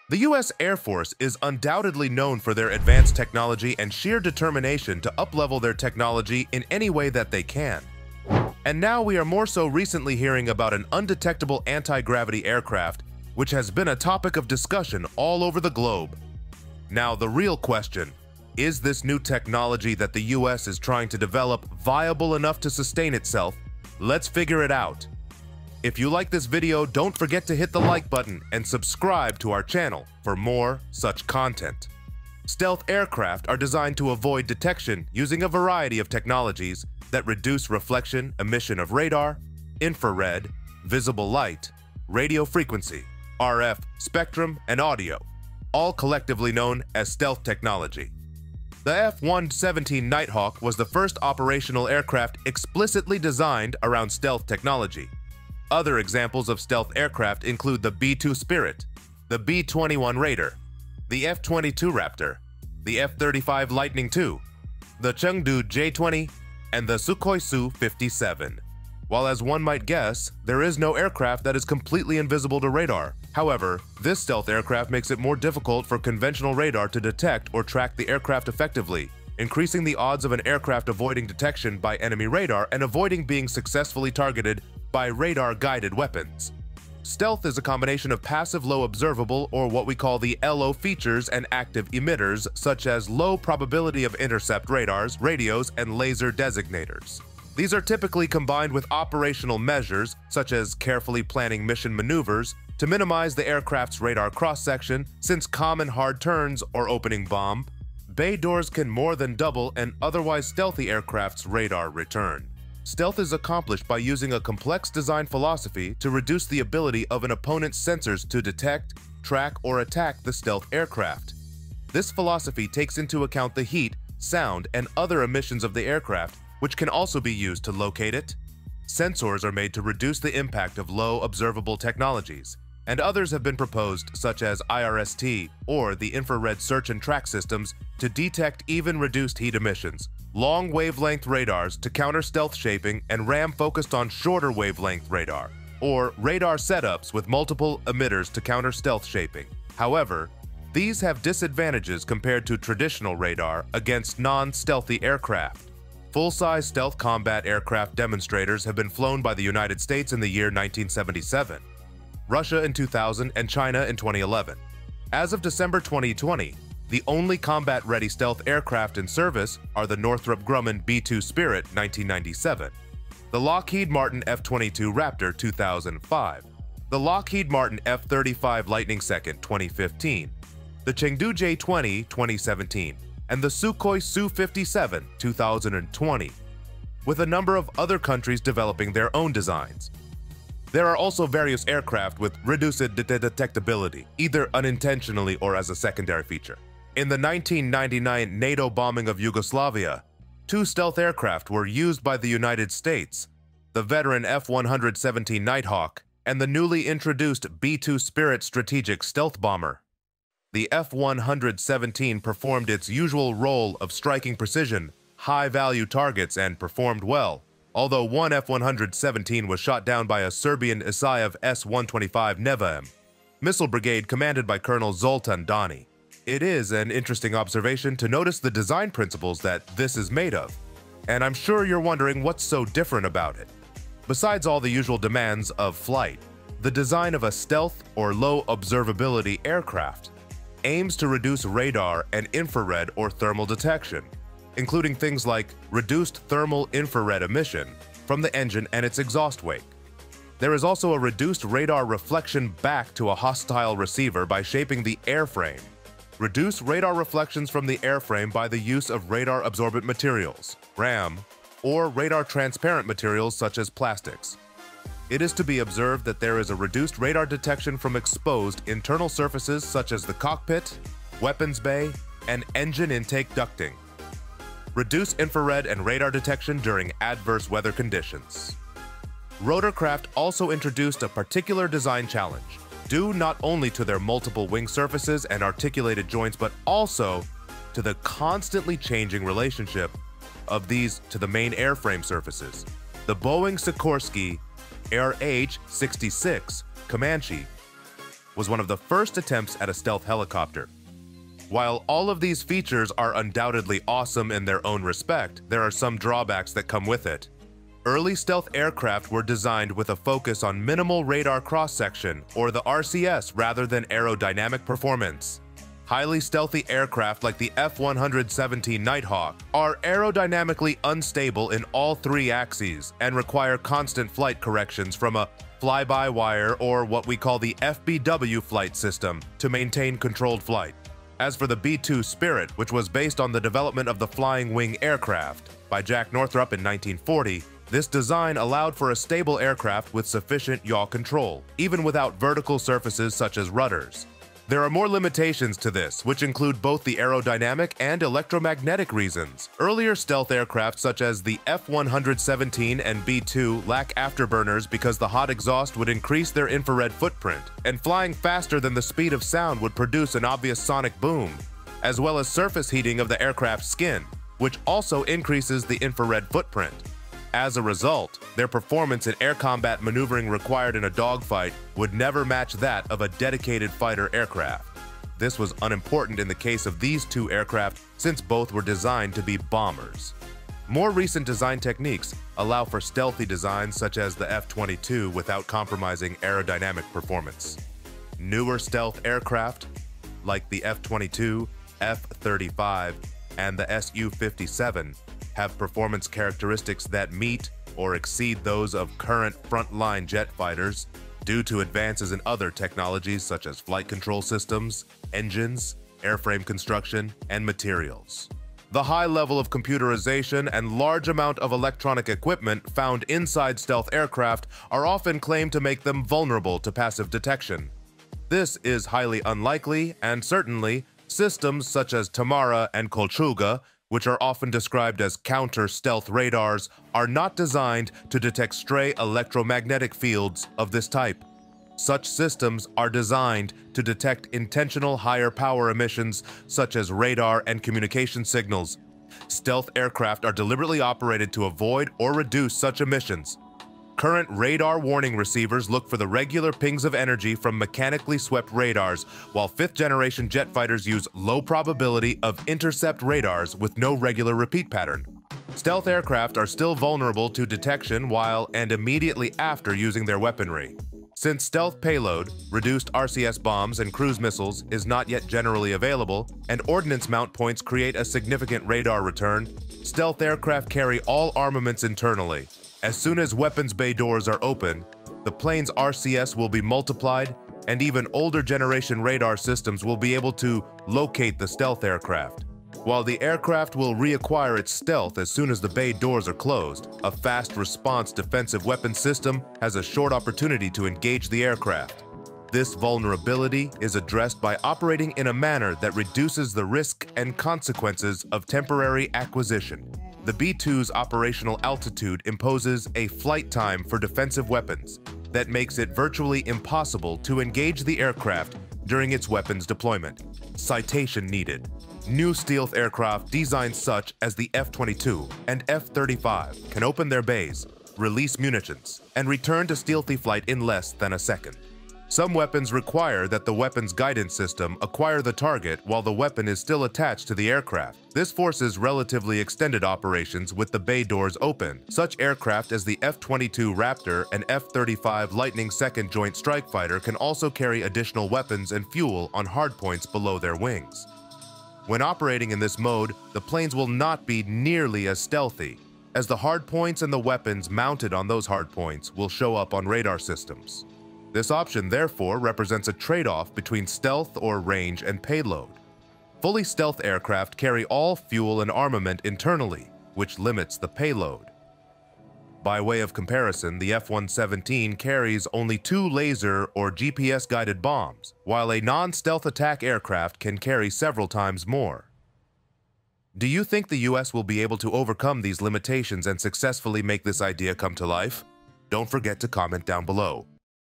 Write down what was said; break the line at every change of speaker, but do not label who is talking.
The U.S. Air Force is undoubtedly known for their advanced technology and sheer determination to uplevel their technology in any way that they can. And now we are more so recently hearing about an undetectable anti-gravity aircraft, which has been a topic of discussion all over the globe. Now, the real question: is this new technology that the US is trying to develop viable enough to sustain itself? Let's figure it out. If you like this video, don't forget to hit the like button and subscribe to our channel for more such content. Stealth aircraft are designed to avoid detection using a variety of technologies that reduce reflection, emission of radar, infrared, visible light, radio frequency, RF, spectrum, and audio, all collectively known as stealth technology. The F-117 Nighthawk was the first operational aircraft explicitly designed around stealth technology. Other examples of stealth aircraft include the B-2 Spirit, the B-21 Raider, the F-22 Raptor, the F-35 Lightning II, the Chengdu J-20, and the Sukhoi Su-57. While, as one might guess, there is no aircraft that is completely invisible to radar. However, this stealth aircraft makes it more difficult for conventional radar to detect or track the aircraft effectively, increasing the odds of an aircraft avoiding detection by enemy radar and avoiding being successfully targeted by radar-guided weapons. Stealth is a combination of passive low observable, or what we call the LO features, and active emitters, such as low probability of intercept radars, radios, and laser designators. These are typically combined with operational measures, such as carefully planning mission maneuvers, to minimize the aircraft's radar cross-section, since common hard turns or opening bomb, bay doors can more than double an otherwise stealthy aircraft's radar return. Stealth is accomplished by using a complex design philosophy to reduce the ability of an opponent's sensors to detect, track, or attack the stealth aircraft. This philosophy takes into account the heat, sound, and other emissions of the aircraft, which can also be used to locate it. Sensors are made to reduce the impact of low observable technologies, and others have been proposed, such as IRST or the infrared search and track systems, to detect even reduced heat emissions, long wavelength radars to counter stealth shaping, and RAM focused on shorter wavelength radar, or radar setups with multiple emitters to counter stealth shaping. However, these have disadvantages compared to traditional radar against non-stealthy aircraft. Full-size stealth combat aircraft demonstrators have been flown by the United States in the year 1977, Russia in 2000, and China in 2011. As of December 2020, the only combat-ready stealth aircraft in service are the Northrop Grumman B-2 Spirit 1997, the Lockheed Martin F-22 Raptor 2005, the Lockheed Martin F-35 Lightning II 2015, the Chengdu J-20 2017, and the Sukhoi Su-57 2020, with a number of other countries developing their own designs. There are also various aircraft with reduced detectability, either unintentionally or as a secondary feature. In the 1999 NATO bombing of Yugoslavia, 2 stealth aircraft were used by the United States, the veteran F-117 Nighthawk and the newly introduced B-2 Spirit strategic stealth bomber. The F-117 performed its usual role of striking precision, high-value targets, and performed well, although one F-117 was shot down by a Serbian Isaev S-125 Nevaem missile brigade commanded by Colonel Zoltan Dani. It is an interesting observation to notice the design principles that this is made of, and I'm sure you're wondering what's so different about it. Besides all the usual demands of flight, the design of a stealth or low observability aircraft aims to reduce radar and infrared or thermal detection, including things like reduced thermal infrared emission from the engine and its exhaust wake. There is also a reduced radar reflection back to a hostile receiver by shaping the airframe. Reduce radar reflections from the airframe by the use of radar absorbent materials, RAM, or radar transparent materials such as plastics. It is to be observed that there is a reduced radar detection from exposed internal surfaces such as the cockpit, weapons bay, and engine intake ducting. Reduce infrared and radar detection during adverse weather conditions. Rotorcraft also introduced a particular design challenge, due not only to their multiple wing surfaces and articulated joints, but also to the constantly changing relationship of these to the main airframe surfaces. The Boeing Sikorsky RH-66 Comanche was one of the first attempts at a stealth helicopter. While all of these features are undoubtedly awesome in their own respect, there are some drawbacks that come with it. Early stealth aircraft were designed with a focus on minimal radar cross-section, or the RCS, rather than aerodynamic performance. Highly stealthy aircraft like the F-117 Nighthawk are aerodynamically unstable in all three axes and require constant flight corrections from a fly-by-wire, or what we call the FBW flight system, to maintain controlled flight. As for the B-2 Spirit, which was based on the development of the flying wing aircraft by Jack Northrop in 1940, this design allowed for a stable aircraft with sufficient yaw control, even without vertical surfaces such as rudders. There are more limitations to this, which include both the aerodynamic and electromagnetic reasons. Earlier stealth aircraft such as the F-117 and B-2 lack afterburners because the hot exhaust would increase their infrared footprint, and flying faster than the speed of sound would produce an obvious sonic boom, as well as surface heating of the aircraft's skin, which also increases the infrared footprint. As a result, their performance in air combat maneuvering required in a dogfight would never match that of a dedicated fighter aircraft. This was unimportant in the case of these two aircraft since both were designed to be bombers. More recent design techniques allow for stealthy designs such as the F-22 without compromising aerodynamic performance. Newer stealth aircraft, like the F-22, F-35, and the Su-57, have performance characteristics that meet or exceed those of current frontline jet fighters due to advances in other technologies such as flight control systems, engines, airframe construction, and materials. The high level of computerization and large amount of electronic equipment found inside stealth aircraft are often claimed to make them vulnerable to passive detection. This is highly unlikely, and certainly, systems such as Tamara and Kolchuga, which are often described as counter-stealth radars, are not designed to detect stray electromagnetic fields of this type. Such systems are designed to detect intentional higher power emissions such as radar and communication signals. Stealth aircraft are deliberately operated to avoid or reduce such emissions. Current radar warning receivers look for the regular pings of energy from mechanically swept radars, while fifth-generation jet fighters use low probability of intercept radars with no regular repeat pattern. Stealth aircraft are still vulnerable to detection while and immediately after using their weaponry. Since stealth payload, reduced RCS bombs and cruise missiles is not yet generally available, and ordnance mount points create a significant radar return, stealth aircraft carry all armaments internally. As soon as weapons bay doors are open, the plane's RCS will be multiplied, and even older generation radar systems will be able to locate the stealth aircraft. While the aircraft will reacquire its stealth as soon as the bay doors are closed, a fast response defensive weapons system has a short opportunity to engage the aircraft. This vulnerability is addressed by operating in a manner that reduces the risk and consequences of temporary acquisition. The B-2's operational altitude imposes a flight time for defensive weapons that makes it virtually impossible to engage the aircraft during its weapons deployment. Citation needed. New stealth aircraft designed such as the F-22 and F-35 can open their bays, release munitions, and return to stealthy flight in less than a second. Some weapons require that the weapon's guidance system acquire the target while the weapon is still attached to the aircraft. This forces relatively extended operations with the bay doors open. Such aircraft as the F-22 Raptor and F-35 Lightning II Joint Strike Fighter can also carry additional weapons and fuel on hardpoints below their wings. When operating in this mode, the planes will not be nearly as stealthy, as the hardpoints and the weapons mounted on those hardpoints will show up on radar systems. This option, therefore, represents a trade-off between stealth or range and payload. Fully stealth aircraft carry all fuel and armament internally, which limits the payload. By way of comparison, the F-117 carries only 2 laser or GPS-guided bombs, while a non-stealth attack aircraft can carry several times more. Do you think the US will be able to overcome these limitations and successfully make this idea come to life? Don't forget to comment down below.